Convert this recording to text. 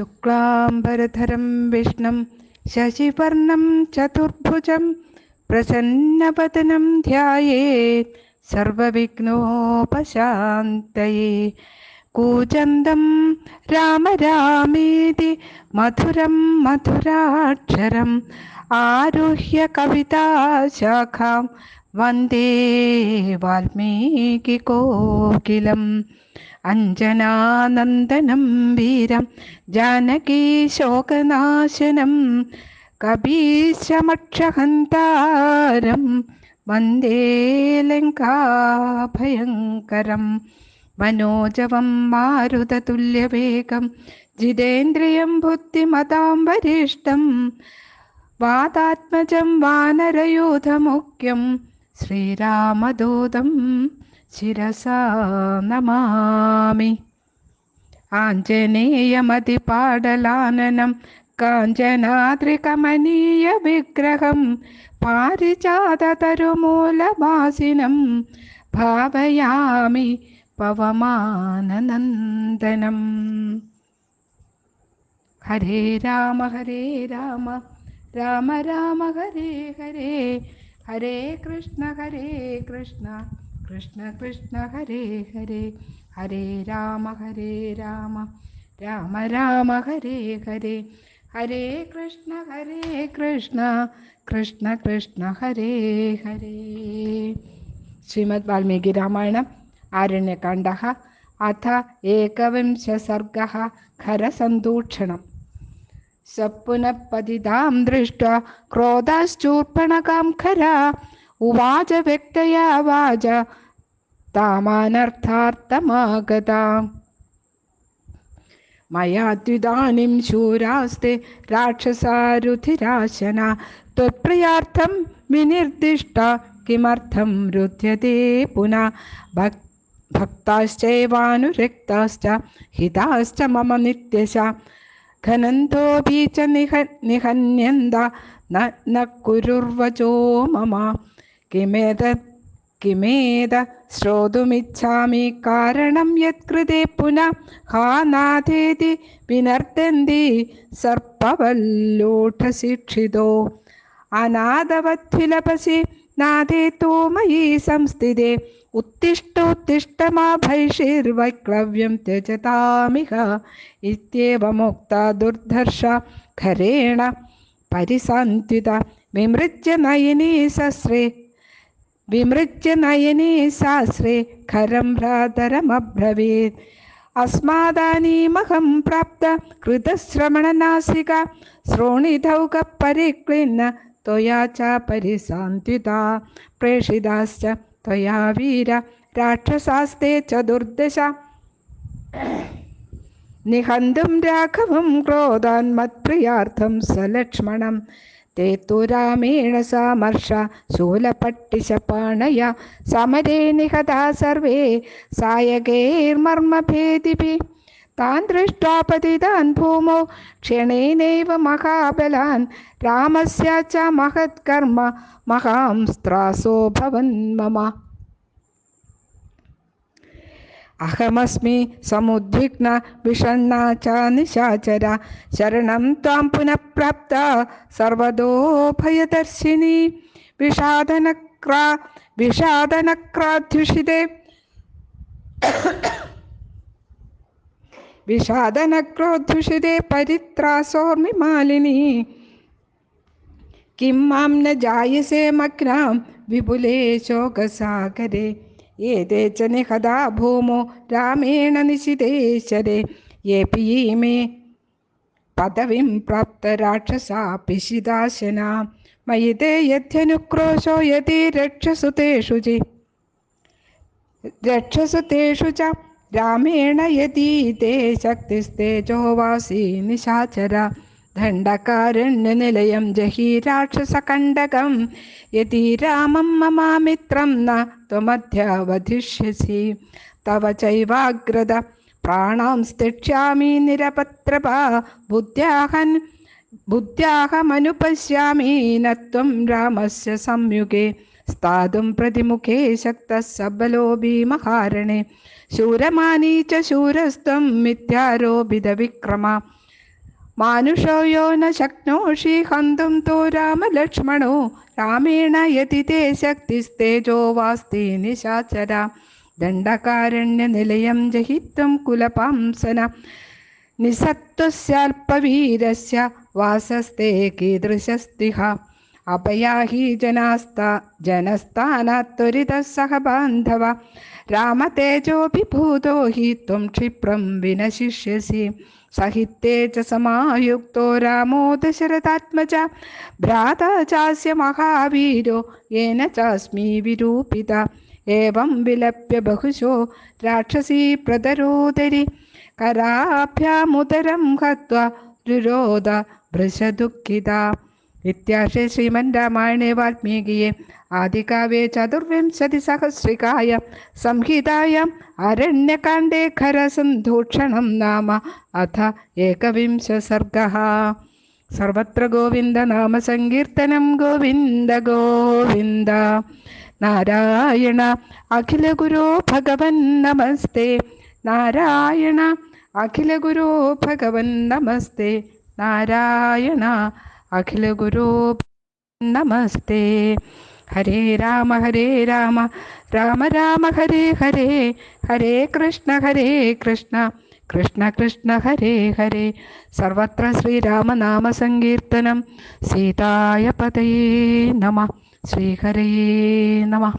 ശുക്ലാംബരധരം വിഷ്ണും ശശിവർണം ചതുർഭുജം പ്രസന്നവദനം ധ്യായേത് സർവവിഘ്നോപശാന്തയേ. കൂജന്തം രാമ രാമേതി മധുരം മധുരാക്ഷരം ആരുഹ്യ കവിതാശാഖാം വന്ദേ വാൽമീകികോകിലം. അഞ്ജനാനന്ദനം വീരം ജാനകീശോകനാശനം കപീശമക്ഷഹന്താരം വന്ദേ ലങ്കാഭയങ്കരം. മനോജവം മാരുതതുല്യവേഗം ജിതേന്ദ്രിയം ബുദ്ധിമതാം വരിഷ്ടം വാതാത്മജം വാനരയൂഥമുഖ്യം ശ്രീരാമദൂതം ശിരസാ നമാമി. ആഞ്ജനേയമതിപാടലാനനം കാഞ്ചനാദ്രികമനീയ വിഗ്രഹം പാരിജാതതരുമൂലവാസിനം ഭാവയാമി പവമാനനന്ദനം. ഹരേ രാമ രാമ രാമ ഹരേ ഹരേ, ഹരേ കൃഷ്ണ കൃഷ്ണ കൃഷ്ണ ഹരേ ഹരേ, ഹരേ രാമ രാമ രാമ ഹരേ ഹരേ, ഹരേ കൃഷ്ണ കൃഷ്ണ കൃഷ്ണ ഹരേ ഹരേ. ശ്രീമദ് വാൽമീകി രാമായണം ആരണ്യകാണ്ഡഃ അഥ ഏകവിംശ സർഗഃ ഖരസന്തൂക്ഷണം. സ പുനഃ പതിതാം ദൃഷ്ട്വാ ക്രോധാശ്ചൂർപ്പണകാം ഖരാ ഉവാച വ്യക്തയാ വാച താമാനർത്ഥാർത്ഥമാഗതാം. മയാദ്യുതാനിം ശൂരാസ്തെ രാക്ഷസാരുധിരാശന ത്വത്പ്രിയാർത്ഥം വിനിർദിഷ്ട കിമർത്ഥം രുധ്യത്തെ പുനഃ. ഭക്താശ്ചൈവാനുരക്താശ്ച ഹിതാശ്ച മമ നിത്യശ ഘനന്തോപി ച നിഹന്യന്ത ന കുരുർവചോ മമ. കിമേത ശ്രോതുമിച്ഛാമി കാരണം യത്കൃതേ പുനഃ. ഹാ നാഥേതി വിനർദ്ദന്തി സർപ്പവല്ലൂഢശിക്ഷിതോ അനാഥവദ്വിലപസി നാഥേ തോ മയി സംസ്ഥിതേ. ഉത്തിഷ്ഠോത്തിഷ്ഠ മാ ഭൈഷിർവൈക്ലവ്യം ത്യജതാമിഹ. ഇത്യേവമുക്ത ദുർധർഷ ഖരേണ പരിസാന്ത്വിത വിമൃജ്യ നയനേ സാശ്രേ ഖരം ഭ്രാതരമബ്രവീത്. അസ്മാദാനീമഹം പ്രാപ്ത കൃതശ്രവണനാസിക ശ്രോണിധൗക പരിക്ലിന്ന ത്വയാ ച പരിസാന്ത്വിത. പ്രേഷിതാശ്ച ത്വയാ വീര രാക്ഷസാസ്തേ ചതുർദശ നിഹന്തും രാഘവം ക്രോധാൻ മത്പ്രിയാർത്ഥം സലക്ഷ്മണം. തേ തു രാമേണ സമർഷ ശൂലപട്ടിശപാണയ സമരേ നിഹതാ സർവേ സായകൈർമർമ്മഭേദിഭിः. താൻ ദൃഷ്ട്വാ പതിതാൻ ഭൂമൗ ക്ഷണേനൈവ മഹാബലാൻ രാമസ്യ ച മഹത്കർമ്മ മഹാംസ്ത്രാസോ ഭവൻ മമ. അഹമസ്മി സമുദ്വിഗ്ന വിഷണ്ണ ച നിശാചര ശരണം ത്വാം പുനഃ പ്രാപ്ത സർവതോ ഭയദർശിനി. വിഷാദനക്രോധ്യുഷിതേ പരിത്രാസോർമി മാലിനി. കിം മാം ന ജായസേ മഗ്നാം വിപുലേ ശോകസാഗരേ. ഏതേ ച നിഹതാ ഭൂമോ രാമേണ നിശിതേശ്വരേ. യേപി മേ പദവിം പ്രാപ്ത രാക്ഷസാ പിശിതാശന. മയി തേ യദ്ധ്യനുക്രോശോ യതി രക്ഷസു തേഷു ച രാമേണ യതി തേ ശക്തിസ്തേജോ വാസി നിശാചര. ദണ്ഡകാരണ്യനിലയം ജഹി രാക്ഷസകണ്ഡകം യതി രാമം മമാമിത്രം ന ത്വമധ്യവധിഷ്യസി. തവ ചൈവാഗ്രത പ്രാണാംസ്തിക്ഷ്യാമി നിരപത്രപാ ബുദ്ധ്യാഹമനുപശ്യാമി ന ത്വം രാമസ്യ സംയുഗേ. സ്ഥാതും പ്രതിമുഖേ ശക്തഃ സബലോ ഭീമഹാരണേ. ശൂരമാനീ ച ശൂരസ്ത്വം മിഥ്യാരോപിത വിക്രമ. മാനുഷോ യോ ന ശക്നോഷി ഹന്തും തോ രാമലക്ഷ്മണോ രാമേണ യതി തേ ശക്തിസ്തേജോ വാസ്തി നിശാചര ദണ്ഡകാരണ്യ നിലയം ജഹിത്വം കുലപാംസന നിസത്വസ്യാൽപവീരസ്യ വാസസ്തേ കീദൃശസ്തിഹ അപയാഹി ജനസ്ഥാനാത്വരിതഃ സഹ ബാന്ധവ രാമതേജോപി ഭൂതോ ഹി ത്വം ക്ഷിപ്രം വിനശിഷ്യസി സഹിത്തേ ച സമായുക്തോ രാമോ ദശരഥാത്മജ ഭ്രാതാ ചാസ്യ മഹാവീരോ യേന ചാസ്മി വിരൂപിത ഏവം വിലപ്യ ബഹുശോ രാക്ഷസീ പ്രതരോദരി കരാഭ്യാമുദരം ഹത്വാ രുരോധ ഭൃശദുഃഖിത. ഇത്യാർഷേ ശ്രീമൻ രാമായണേ വാൽമീകിയെ ആദികാവ്യേ ചതുർവിംശതിസഹസ്രികായ സംഹിതായാം അരണ്യകാണ്ഡേ ഖരസന്ധൂഷണം നാമ അഥ ഏകവിംശ സർഗഃ. സർവത്ര ഗോവിന്ദ നാമ സങ്കീർത്തനം ഗോവിന്ദ ഗോവിന്ദ. നാരായണ അഖില ഗുരോ ഭഗവൻ നമസ്തേ. നാരായണ അഖില ഗുരോ ഭഗവൻ നമസ്തേ. നാരായണ അഖില ഗുരോ നമസ്തേ. ഹരേ രാമ രാമ രാമ ഹരേ ഹരേ, ഹരേ കൃഷ്ണ കൃഷ്ണ കൃഷ്ണ ഹരേ ഹരേ. സർവത്ര ശ്രീരാമനാമ സങ്കീർത്തനം. സീതായ പതയേ നമഃ. ശ്രീഹരേ നമഃ.